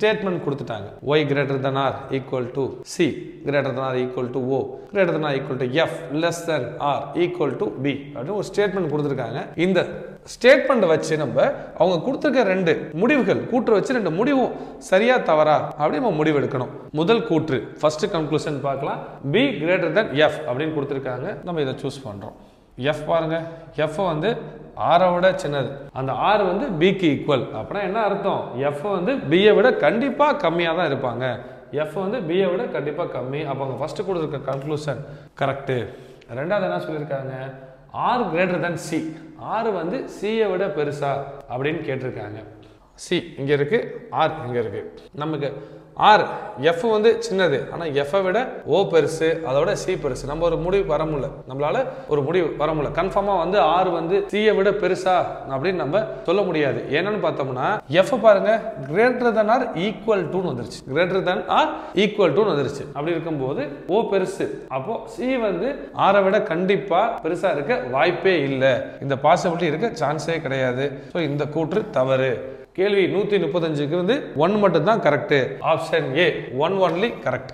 Statement கொடுத்துட்டாங்க. y greater than or equal to c greater than or equal to o greater than or equal to f less than or equal to b அப்படின்னு ஒரு statement கொடுத்துருக்காங்க. இந்த statement வச்சு நம்ம அவங்க கொடுத்துருக்க ரெண்டு முடிவுகள் கூற்று வச்சு ரெண்டு முடிவும் சரியா தவறா அப்படி நம்ம முடிவு எடுக்கணும். முதல் கூற்று ஃபர்ஸ்ட் கன்க்ளூஷன் பார்க்கலாம். b greater than f அப்படின்னு கொடுத்துருக்காங்க. நம்ம இதை சூஸ் பண்றோம். f பாருங்க, f வந்து r விட சின்னது, அந்த r வந்து b க்கு ஈக்குவல். அப்படின்னா என்ன அர்த்தம்? f வந்து b விட கண்டிப்பா கம்மியா தான் இருப்பாங்க. f வந்து b விட கண்டிப்பா கம்மி. அப்ப அவங்க ஃபர்ஸ்ட் கொடுத்திருக்க கன்க்ளூஷன் கரெக்ட். ரெண்டாவது என்ன சொல்லிருக்காங்க? r greater than c, r வந்து c விட பெருசா அப்படின்னு கேட்டிருக்காங்க. c இங்க இருக்கு, r இங்க இருக்கு. நமக்கு r f வந்து சின்னது, ஆனா f விட o பெருசு, அதோட c பெருசு. நம்ம ஒரு முடிவு வர முடியல, நம்மளால ஒரு முடிவு வர முடியல. கன்ஃபார்மா வந்து r வந்து c விட பெருசா அப்படின்னு நம்ம சொல்ல முடியாது. என்னன்னு பார்த்தோம்னா f பாருங்க greater than or equal to வந்துருச்சு, greater than or equal to வந்துருச்சு. அப்படி இருக்கும்போது o பெருசு, அப்போ c வந்து r விட கண்டிப்பா பெருசா இருக்க வாய்ப்பே இல்லை. இந்த பாசிபிலிட்டி இருக்க சான்ஸே கிடையாது. ஸோ இந்த கூற்று தவறு. கேள்வி 135க்கு வந்து 1 மட்டும் தான் correct. Option A 1 only correct.